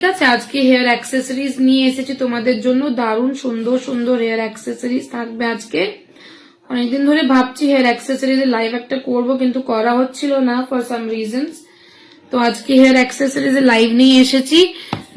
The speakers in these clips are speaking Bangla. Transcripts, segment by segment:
ঠিক আছে, আজকে হেয়ার অ্যাক্সেসরিজ নিয়ে এসেছি তোমাদের জন্য। দারুণ সুন্দর সুন্দর হেয়ার অ্যাক্সেসরিজ থাকবে আজকে। অনেকদিন ধরে ভাবছি হেয়ার অ্যাক্সেসরিজ লাইভ একটা করব, কিন্তু করা হচ্ছিল না ফর সাম রিজনস। তো আজকে হেয়ার অ্যাক্সেসরিজ লাইভ নিয়ে এসেছি।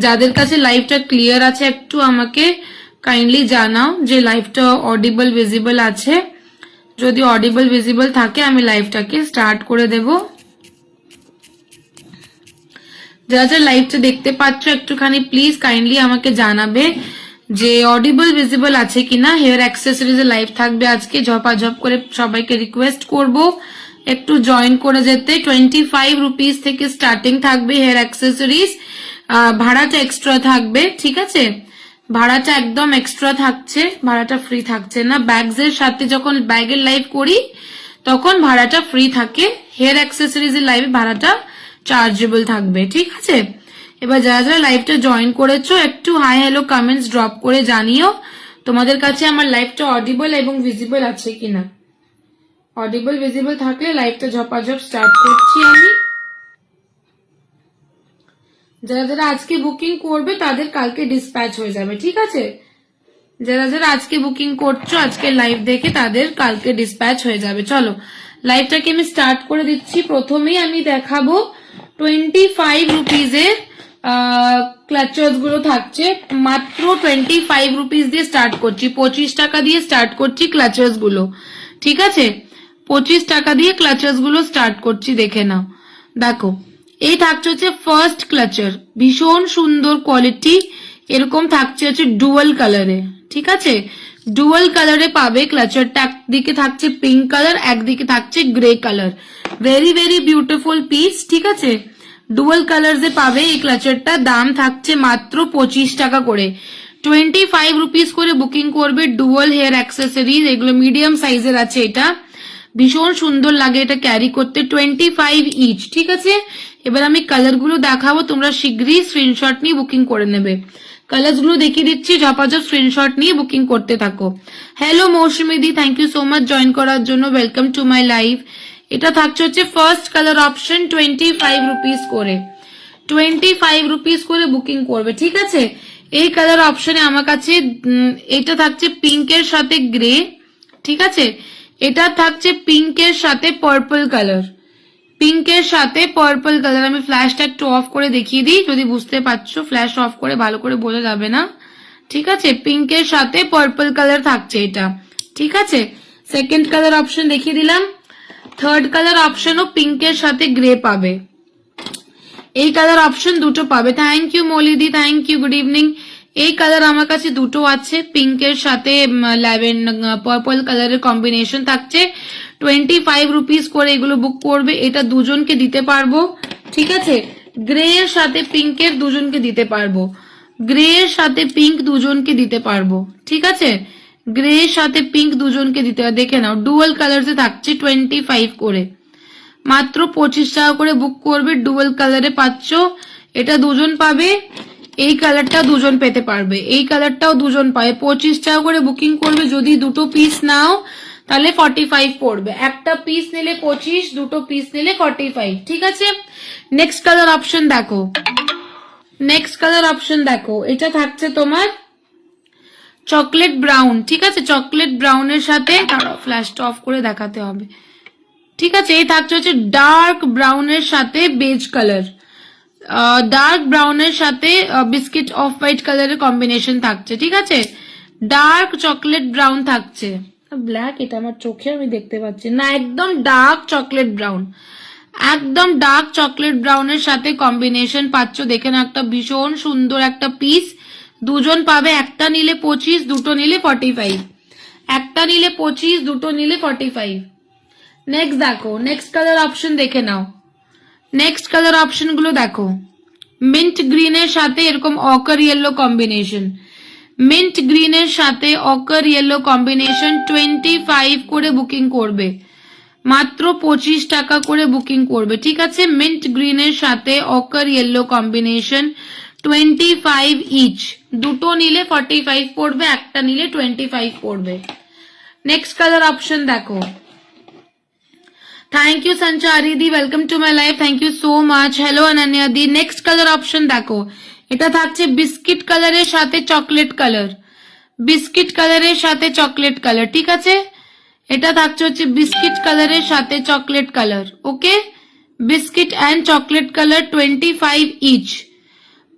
যাদের কাছে লাইভটা ক্লিয়ার আছে একটু আমাকে কাইন্ডলি জানাও যে লাইভটা অডিবল ভিজিবল আছে। যদি অডিবল ভিজিবল থাকে আমি লাইভটাকে স্টার্ট করে দেবো। যারা যারা লাইভটা দেখতে পাচ্ছ একটুখানি প্লিজ কাইন্ডলি আমাকে জানাবে যে অডিবল ভিজিবল আছে কিনা। হেয়ার অ্যাক্সেসরিজ লাইভ থাকবে আজকে, ঝপাঝপ করে সবাইকে রিকোয়েস্ট করব একটু জয়েন করে যেতে। 25 রুপিস থেকে স্টার্টিং থাকবে হেয়ার অ্যাক্সেসরিজ। ভাড়াটা এক্সট্রা থাকবে, ঠিক আছে? ভাড়াটা একদম এক্সট্রা থাকছে, ভাড়াটা ফ্রি থাকছে না। ব্যাগস এর সাথে যখন ব্যাগের লাইভ করি তখন ভাড়াটা ফ্রি থাকে, হেয়ার অ্যাক্সেসরিজ এর লাইভে ভাড়াটা চার্জেবল থাকবে, ঠিক আছে? এবার যারা যারা লাইভটা জয়েন করেছো একটু হাই হ্যালো কমেন্টস ড্রপ করে জানিও তোমাদের কাছে আমার লাইভটা অডিবল এবং ভিজিবল আছে কিনা। অডিবল ভিজিবল থাকলে লাইভটা ঝপাঝপ স্টার্ট করছি আমি। যারা যারা আজকে বুকিং করবে তাদের কালকে ডিসপ্যাচ হয়ে যাবে, ঠিক আছে? যারা যারা আজকে বুকিং করছো আজকে লাইভ দেখে তাদের কালকে ডিসপ্যাচ হয়ে যাবে। চলো লাইভটাকে আমি স্টার্ট করে দিচ্ছি। প্রথমেই আমি দেখাবো 25 রুপিজের ক্লাচার্স গুলো থাকছে। মাত্র 25 রুপিস দিয়ে স্টার্ট করছি, 25 টাকা দিয়ে স্টার্ট করছি ক্লাচার্স গুলো, ঠিক আছে? 25 টাকা দিয়ে ক্লাচার্স গুলো স্টার্ট করছি, দেখে নাও। দেখো এই থাকছে হচ্ছে ফার্স্ট ক্লাচার, ভীষণ সুন্দর কোয়ালিটি। এরকম থাকছে হচ্ছে ডুয়াল কালারে, ঠিক আছে? ডুয়াল কালারে পাবে ক্লাচারটা। একদিকে থাকছে পিঙ্ক কালার, একদিকে থাকছে grey colour. Very very beautiful piece, ঠিক আছে? ডুয়াল কালার যে পাবে এই ক্লাচারটা। দাম থাকছে মাত্র 25 টাকা করে। 25 রুপিস করে বুকিং করবে। ডুয়াল হেয়ার অ্যাক্সেসরিজ, এগুলো মিডিয়াম সাইজের আছে। এটা ভীষণ সুন্দর লাগে এটা ক্যারি করতে। 25 ইচ, ঠিক আছে? এবার আমি কালার গুলো দেখাবো, তোমরা শীঘ্রই স্ক্রিনশট নিয়ে বুকিং করে নেবে। কালার গুলো দেখিয়ে দিচ্ছি, ঝপাঝপ স্ক্রিনশট নিয়ে বুকিং করতে থাকো। হ্যালো মৌসুমি দি, thank you so much join করার জন্য। Welcome to my live. এটা থাকছে হচ্ছে ফার্স্ট কালার অপশন, 25 রুপিস করে। 25 রুপিস করে বুকিং করবে, ঠিক আছে? এই কালার অপশনে আমার কাছে এটা থাকছে পিঙ্কের সাথে গ্রে, ঠিক আছে? এটা থাকছে পিঙ্কের সাথে পার্পল কালার। পিঙ্কের সাথে পার্পল কালার। আমি ফ্ল্যাশটা একটু অফ করে দেখিয়ে দিই, যদি বুঝতে পারছো। ফ্ল্যাশ অফ করে ভালো করে বোঝা যাবে না, ঠিক আছে? পিঙ্কের সাথে পার্পল কালার থাকছে এটা, ঠিক আছে? সেকেন্ড কালার অপশন দেখিয়ে দিলাম। থার্ড কালার অপশনও পিঙ্কের সাথে গ্রে পাবে। এই কালার অপশন দুটো পাবে। থ্যাংক ইউ মলিদি, থ্যাংক ইউ, গুড ইভিনিং। এই কালার আমার কাছে দুটো আছে, পিঙ্কের সাথে পার্পল কালারের কম্বিনেশন থাকছে। 25 রুপিস করে এগুলো বুক করবে। এটা দুজনকে দিতে পারবো, ঠিক আছে? গ্রে এর সাথে পিঙ্কের দুজনকে দিতে পারবো। গ্রে এর সাথে পিঙ্ক দুজনকে দিতে পারবো, ঠিক আছে? গ্রে এর সাথে পিঙ্ক দুজনকে দিতে। দেখে নাও ডুয়াল কালার থাকছে 25 করে। মাত্র 25 টাকা করে বুক করবে। ডুয়াল কালারে পাচ্ছ, এটা দুজন পাবে। এই কালারটা দুজন পেতে পারবে, এই কালারটাও দুজন পাবে। 25 টাকা করে বুকিং করবে। যদি দুটো পিস নাও তাহলে 45 পড়বে। একটা পিস নিলে 25, দুটো পিস নিলে 45, ঠিক আছে? নেক্সট কালার অপশন দেখো, নেক্সট কালার অপশন দেখো। এটা থাকছে তোমার চকলেট ব্রাউন, ঠিক আছে? চকলেট ব্রাউনের সাথে ফ্ল্যাশটা অফ করে দেখাতে হবে, ঠিক আছে? এই থাকছে হচ্ছে ডার্ক ব্রাউনের সাথে বেজ কালার। ডার্ক ব্রাউনের সাথে বিস্কিট অফ হোয়াইট কালারের কম্বিনেশন থাকছে, ঠিক আছে? ডার্ক চকলেট ব্রাউন থাকছে। ব্ল্যাক এটা আমার চোখে আমি দেখতে পাচ্ছি না, একদম ডার্ক চকলেট ব্রাউন। একদম ডার্ক চকলেট ব্রাউনের সাথে কম্বিনেশন পাচ্ছ। দেখে না, একটা ভীষণ সুন্দর একটা পিস। দুজন পাবে। একটা নিলে 25, দুটো নিলে 45। একটা নিলে 25, দুটো নিলে 45। নেক্সট দেখো, নেক্সট কালার অপশন দেখে নাও। নেক্সট কালার অপশন গুলো দেখো। মিন্ট গ্রিনের সাথে এরকম অকার ইয়েলো কম্বিনেশন। মিন্ট গ্রিনের সাথে অকার ইয়েলো কম্বিনেশন। 25 করে বুকিং করবে। মাত্র 25 টাকা করে বুকিং করবে, ঠিক আছে? মিন্ট গ্রিনের সাথে অকার ইয়েলো কম্বিনেশন, 25 ইচ। দুটো নিলে 45 পড়বে, একটা নিলে 25 পড়বে। নেক্সট কালার অপশন দেখো। Thank you Sanchari di, welcome to my life, thank you so much. Hello Ananya di. Next colour option देखो। এটা থাকছে বিস্কিট কালারের সাথে চকলেট কালার, বিস্কিট কালারের সাথে চকলেট কালার, ঠিক আছে। এটা থাকছে হচ্ছে বিস্কিট কালারের সাথে chocolate colour, okay. Biscuit and chocolate colour 25 each,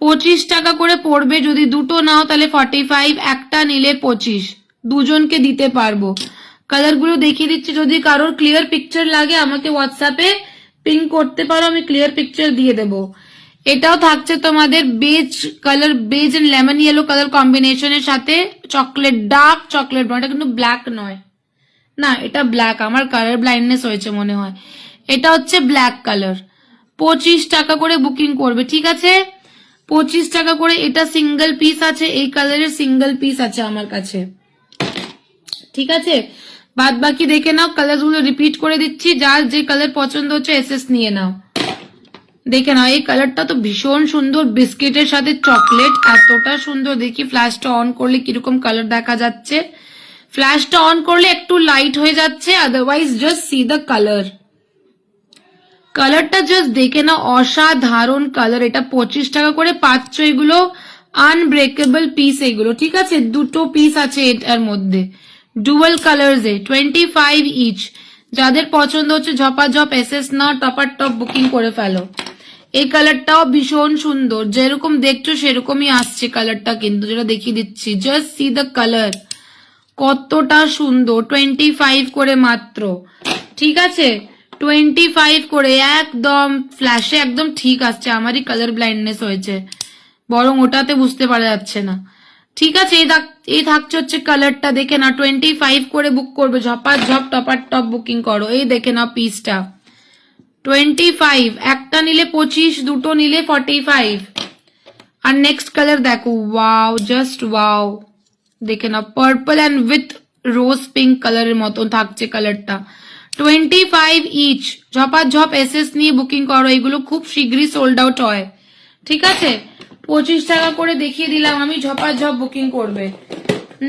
25 টাকা করে পড়বে। যদি দুটো নাও তাহলে 45, একটা নিলে 25, দুজনকে দিতে পারবো। কালারগুলো দেখিয়ে দিচ্ছি, যদি কারোর ক্লিয়ার পিকচার লাগে আমাকে হোয়াটসঅ্যাপে পিং করতে পারো, আমি ক্লিয়ার পিকচার দিয়ে দেবো। এটাও থাকছে তোমাদের beige colour, beige and lemon yellow colour কম্বিনেশনের সাথে চকলেট, ডার্ক চকলেট ব্রাউন। এটা কিন্তু ব্ল্যাক নয়, না এটা ব্ল্যাক, আমার কালার ব্লাইন্ডনেস হয়েছে মনে হয়। এটা হচ্ছে ব্ল্যাক কালার, 25 টাকা করে বুকিং করবে, ঠিক আছে। 25 টাকা করে। এটা সিঙ্গেল পিস আছে, এই কালারের সিঙ্গেল পিস আছে আমার কাছে, ঠিক আছে। বাদ বাকি দেখে নাও, কালার গুলো রিপিট করে দিচ্ছি, যার যে কালার পছন্দ হচ্ছে এসএস নিয়ে নাও। দেখে নাও, এই কালারটা তো ভীষণ সুন্দর, বিস্কিটের সাথে চকলেট, এতটা সুন্দর। দেখি ফ্ল্যাশটা অন করলে কিরকম কালার দেখা যাচ্ছে। ফ্ল্যাশটা অন করলে একটু লাইট হয়ে যাচ্ছে, otherwise just see the colour. কালারটা জাস্ট দেখে নাও, অসাধারণ কালার। এটা 25 টাকা করে পাচ্ছ। এগুলো আনব্রেকেবল পিস এগুলো, ঠিক আছে। দুটো পিস আছে এটার মধ্যে, ডুয়াল কালার্স এ, 25 ইচ। যাদের পছন্দ হচ্ছে ঝপাঝপ এসএস না, টপার টপ বুকিং করে ফেলো। এই কালারটাও ভীষণ সুন্দর, যেরকম দেখছো সেরকমই আসছে কালারটা, কিন্তু যেটা দেখিয়ে দিচ্ছি, জাস্ট সি দ্য কালার, কতটা সুন্দর। 25 করে মাত্র, ঠিক আছে। 25 করে, একদম ফ্ল্যাশে একদম ঠিক আসছে। আমারই কালার ব্লাইন্ডনেস হয়েছে, বরং ওটাতে বুঝতে পারা যাচ্ছে না, ঠিক আছে। এই থাকছে হচ্ছে কালারটা, দেখে না। 25 করে বুক করবে, ঝপাঝপ টপার টপ বুকিং করো। এই দেখে না পিসটা, 25, একটা নিলে 25, দুটো নিলে 45। আর নেক্সট কালার দেখো, ওয়াও, জাস্ট ওয়াও। দেখে না, purple and with rose pink কালারের মতো থাকছে কালারটা। 25 ইচ, ঝপাঝপ এসএস নিয়ে বুকিং করো, এগুলো খুব শীঘ্রই সোল্ড আউট হয়, ঠিক আছে। 25 টাকা করে দেখিয়ে দিলাম আমি, ঝপাঝপ বুকিং করবে।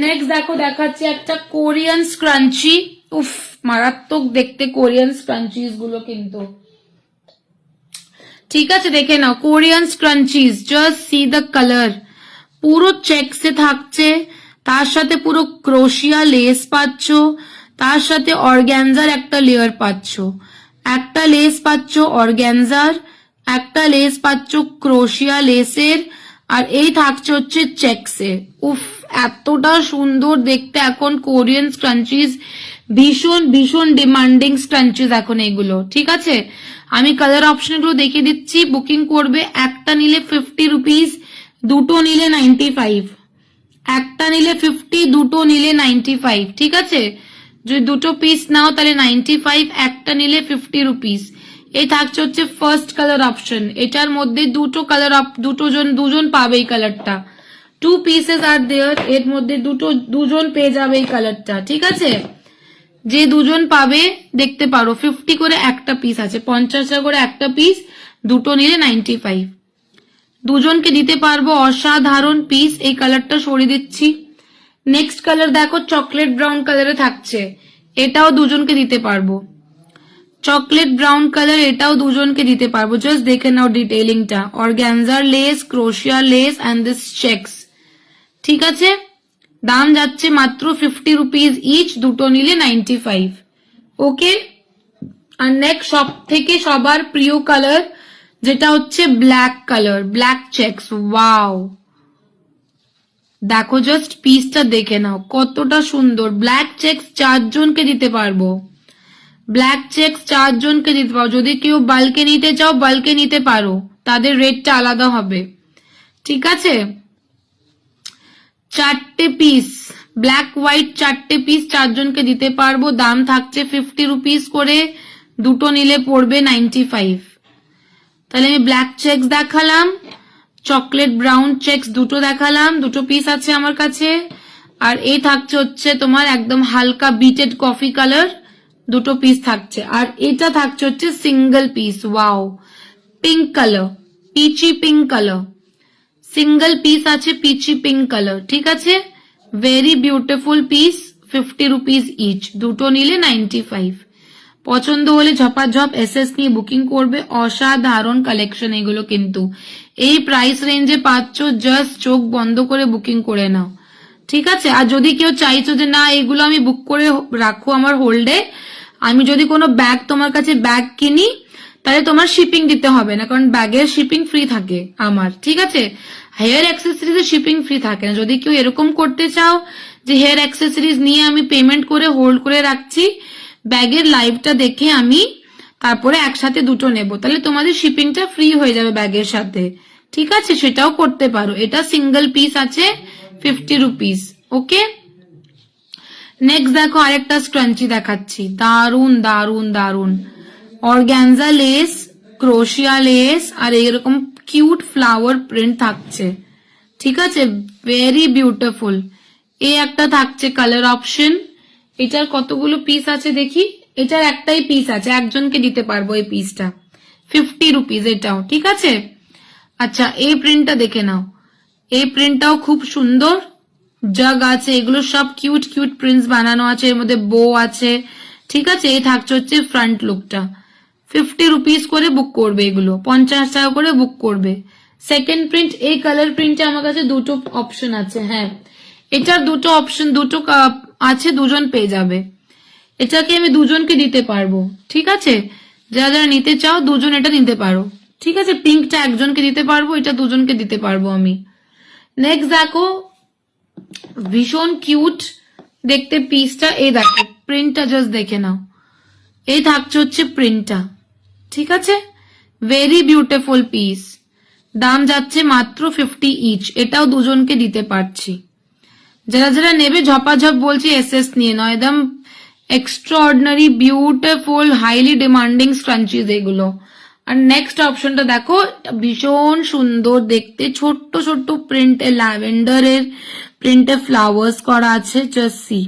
নেক্সট দেখো, দেখাচ্ছি একটা কোরিয়ান স্ক্রাঞ্চি। উফ, মারাত্মক দেখতে কোরিয়ান স্ক্রাঞ্চিস গুলো কিন্তু, ঠিক আছে। দেখে নাও, Korean scrunchies, just see the colour. পুরো চেকসে থাকছে, তার সাথে পুরো ক্রোশিয়া লেস পাচ্ছ, তার সাথে অর্গ্যানজার একটা লেয়ার পাচ্ছ। একটা লেস পাচ্ছ অর্গ্যানজার, একটা লেস পাচ্ছ ক্রোশিয়া লেসের, আর এই থাকছে হচ্ছে চেকসে। উফ, এতটা সুন্দর দেখতে এখন কোরিয়ান স্ক্রাঞ্চিস, ভীষণ ভীষণ ডিমান্ডিং স্ক্রাঞ্চিস এখন এগুলো, ঠিক আছে। আমি কালার অপশন গুলো দেখিয়ে দিচ্ছি। বুকিং করবে, একটা নিলে 50 রুপিস, দুটো নিলে 95। একটা নিলে 50, দুটো নিলে 95, ঠিক আছে। যদি দুটো পিস নাও তাহলে 95, একটা নিলে 50 রুপিস। এই থাকছে হচ্ছে ফার্স্ট কালার অপশন। এটার মধ্যে দুটো কালার, দুজন পাবে এই কালারটা। 2 পিসেস আর দেয়ার, এর মধ্যে দুজন পেয়ে যাবে এই কালারটা, ঠিক আছে। যে দুজন পাবে দেখতে পারো, 50 করে একটা পিস আছে, 50 টাকা করে একটা পিস, দুটো নিলে 95, দুজনকে দিতে পারবো। অসাধারণ পিস। এই কালারটা সরিয়ে দিচ্ছি। নেক্সট কালার দেখো, চকলেট ব্রাউন কালারে থাকছে, এটাও দুজনকে দিতে পারবো। চকলেট ব্রাউন কালার, এটাও দুজনকে দিতে পারবো। জাস্ট দেখে নাও ডিটেইলিংটা, organza lace, crochet lace and this checks, ঠিক আছে। দাম যাচ্ছে মাত্র 50 রুপিস ইচ, দুটো নিলে 95, ওকে। আর নেক্সট সব থেকে সবার প্রিয় কালার, যেটা হচ্ছে black colour, black checks. Wow, দেখো জাস্ট পিসটা দেখে নাও, কতটা সুন্দর। ব্ল্যাক চেকস 4 জনকে দিতে পারবো, ব্ল্যাক চেকস 4 জনকে দিতে পারো। যদি কেউ বাল্কে নিতে চাও, বাল্কে নিতে পারো, তাদের রেটটা আলাদা হবে, ঠিক আছে। 4টে পিস, ব্ল্যাক হোয়াইট 4টে পিস 4 জনকে দিতে পারবো। দাম থাকছে 50 রুপিস করে, দুটো নিলে পড়বে 95। তাহলে আমি ব্ল্যাক চেকস দেখালাম, চকলেট ব্রাউন চেকস দুটো দেখালাম, দুটো পিস আছে আমার কাছে। আর এই থাকছে হচ্ছে তোমার একদম হালকা বিটেড কফি কালার, দুটো পিস থাকছে। আর এটা থাকছে হচ্ছে single piece. Wow, pink colour, peachy pink colour, single piece আছে পিচি পিঙ্ক কালার, ঠিক আছে। Very beautiful piece, 50 rupees each, দুটো নিলে 95। পছন্দ হলে ঝপাঝপ এসএস নিয়ে বুকিং করবে। অসাধারণ কালেকশন এগুলো কিন্তু, এই প্রাইস রেঞ্জে পাচ্ছ, জাস্ট চোখ বন্ধ করে বুকিং করে নাও, ঠিক আছে? আর যদি কেউ চাইছো যে না এগুলো আমি বুক করে রাখো আমার হোল্ডে, আমি যদি কোনো ব্যাগ তোমার কাছে ব্যাগ কিনি তাহলে তোমার শিপিং দিতে হবে না, কারণ ব্যাগের শিপিং ফ্রি থাকে আমার, ঠিক আছে? হেয়ার অ্যাক্সেসরিজ শিপিং ফ্রি থাকে না। যদি কেউ এরকম করতে চাও যে হেয়ার অ্যাক্সেসরিজ নিয়ে আমি পেমেন্ট করে হোল্ড করে রাখছি, ব্যাগের লাইভটা দেখে আমি তারপরে একসাথে দুটো নেব, তাহলে তোমাদের শিপিংটা ফ্রি হয়ে যাবে ব্যাগের সাথে, ঠিক আছে? সেটাও করতে পারো। এটা সিঙ্গেল পিস আছে 50 রুপিস। ওকে, নেক্সট দেখো আরেকটা স্ক্রাঞ্চি দেখাচ্ছি, দারুন দারুন দারুন, অর্গ্যানজা লেস, ক্রোশিয়া লেস আর এরকম কিউট ফ্লাওয়ার প্রিন্ট থাকছে, ঠিক আছে? Very beautiful. এই একটা থাকছে কালার অপশন। এটার কতগুলো পিস আছে দেখি, এটার একটাই পিস আছে, একজনকে দিতে পারবো এই পিসটা, 50 রুপিস এটাও, ঠিক আছে? আচ্ছা, এই প্রিন্টটা দেখে নাও, এই প্রিন্টটাও খুব সুন্দর, জাগ আছে, এগুলো সব কিউট কিউট প্রিন্টস বানানো আছে, এর মধ্যে বো আছে, ঠিক আছে? এই থাকছে হচ্ছে ফ্রন্ট লুকটা, 50 রুপিস করে বুক করবে, এগুলো 50 টাকা করে বুক করবে। সেকেন্ড প্রিন্ট, এই কালার প্রিন্টে আমার কাছে দুটো অপশন আছে, হ্যাঁ এটার দুটো অপশন, দুটো আছে, দুজন পেয়ে যাবে। এটাকে আমি দুজনকে দিতে পারবো, ঠিক আছে? যারা যারা নিতে চাও দুজন এটা নিতে পারো, ঠিক আছে? পিঙ্কটা একজনকে দিতে পারবো, এটা দুজনকে দিতে পারবো আমি। নেক্সট দেখো, ভীষণ কিউট দেখতে পিসটা, এই দেখো প্রিন্টটা জাস্ট দেখে নাও, এই থাকছে হচ্ছে প্রিন্টটা, ঠিক আছে? ভেরি বিউটিফুল পিস, দাম যাচ্ছে মাত্র 50 ইচ, এটাও দুজনকে দিতে পারছি। যারা যারা নেবে ঝপাঝপ বলছি এসএস নিয়ে নয়, একদম এক্সট্রাঅর্ডিনারি বিউটিফুল হাইলি ডিমান্ডিং স্ক্রাঞ্চিজ এগুলো। আর নেক্সট অপশনটা দেখো, ভীষণ সুন্দর দেখতে, ছোট্ট ছোট্ট প্রিন্টে ল্যাভেন্ডারের প্রিন্টে ফ্লাওয়ার্স করা আছে, জাস্ট সি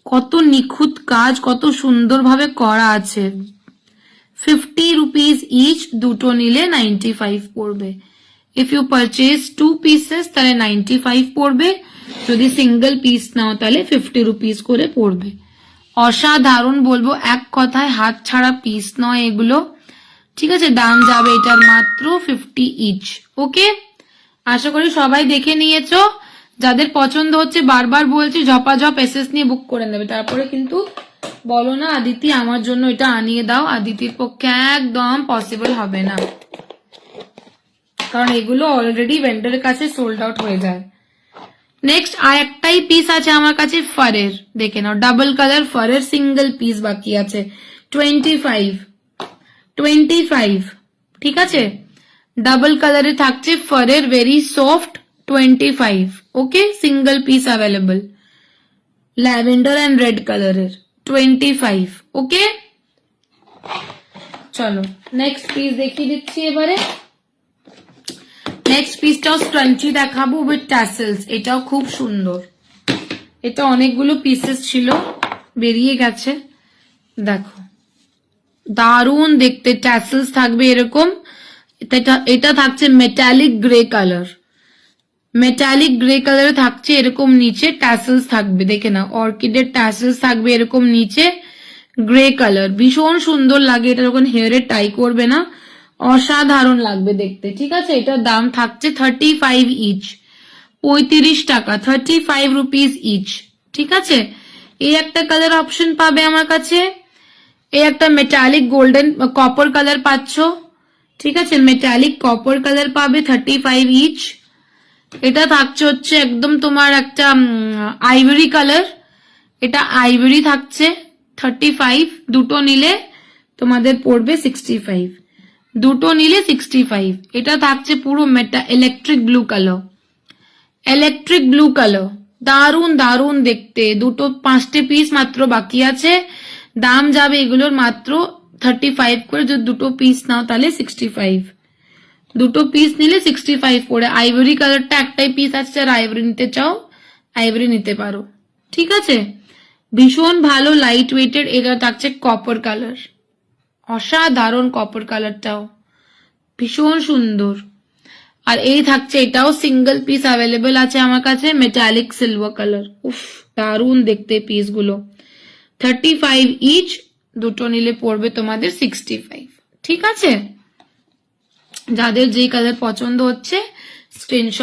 কত নিখুঁত কাজ, কত সুন্দরভাবে করা আছে। 50 রুপিস ইচ, দুটো নিলে 95 পড়বে। ইফ ইউ পারচেজ 2 পিসেস তাহলে 95 পড়বে, যদি সিঙ্গেল পিস নাও তাহলে 50 রুপিস করে পড়বে। অসাধারণ বলবো, এক কথায় হাত ছাড়া পিস নয় এগুলো, ঠিক আছে? দাম যাবে এটার মাত্র 50 ইচ। ওকে, আশা করি সবাই দেখে নিয়েছো। যাদের পছন্দ হচ্ছে বারবার বলছি ঝপাঝপ এসএস নিয়ে বুক করে নেবে, তারপরে কিন্তু বলো না আদিতি আমার জন্য এটা আনিয়ে দাও, আদিতির পক্ষে একদম পসিবল হবে না, কারণ এগুলো অলরেডি ভেন্ডারের কাছে সোল্ড আউট হয়ে যায়। নেক্সট আর একটাই পিস আছে আমার কাছে ফারের, দেখে নাও, ডাবল কালার ফারের সিঙ্গেল পিস বাকি আছে, 25, ঠিক আছে? ডাবল কালারে থাকছে ফারের, very soft, 25। Okay, single piece available, lavender and red কালারের, 25। ওকে, চলো নেক্সট পিস দেখিয়ে দিচ্ছি এবারে। নেক্সট পিসটাও স্ক্রাঞ্চি দেখাবো উইথ ট্যাসেলস, এটাও খুব সুন্দর। এটা অনেকগুলো পিসেস ছিল, বেরিয়ে গেছে, দেখো দারুন দেখতে, ট্যাসেলস থাকবে এরকম। এটা থাকছে metallic grey colour, metallic grey কালারে থাকছে এরকম, নিচে ট্যাসেলস থাকবে, দেখে না অর্কিডের ট্যাসেলস থাকবে এরকম নিচে, গ্রে কালার, ভীষণ সুন্দর লাগে এটা যখন হেয়ারে টাই করবে না, অসাধারণ লাগবে দেখতে, ঠিক আছে? এটার দাম থাকছে 35 ইচ, 35 টাকা, 35 রুপিস ইচ, ঠিক আছে? এই একটা কালার অপশন পাবে আমার কাছে, এই একটা মেটালিক গোল্ডেন কপার কালার পাচ্ছ, ঠিক আছে? মেটালিক কপার কালার পাবে 35 ইচ। এটা থাকছে হচ্ছে একদম তোমার একটা আইভরি কালার, এটা আইভরি থাকছে 35, দুটো নিলে তোমাদের পড়বে 65, দুটো নিলে 65। এটা থাকছে পুরো মেটা electric blue colour, electric blue colour, দারুন দারুন দেখতে, দুটো 5টে পিস মাত্র বাকি আছে, দাম যাবে এগুলোর মাত্র 35 করে, যদি দুটো পিস নাও তাহলে 65, দুটো পিস নিলে 65 পড়ে। আইভরি কালারটা একটাই পিস আছে, যারা আইভরি নিতে চাও আইভরি নিতে পারো, ঠিক আছে? ভীষণ ভালো লাইট ওয়েটের। এটা থাকছে কপার কালার, অসাধারণ কপার কালারটাও ভীষণ সুন্দর। আর এই থাকছে, এটাও সিঙ্গেল পিস অ্যাভেলেবেল আছে আমার কাছে, মেটালিক সিলভার কালার, উফ দারুন দেখতে পিসগুলো, 35 ইচ, দুটো নিলে পড়বে তোমাদের 65, ঠিক আছে? যাদের যেই কালার পছন্দ হচ্ছে স্ক্রিনশট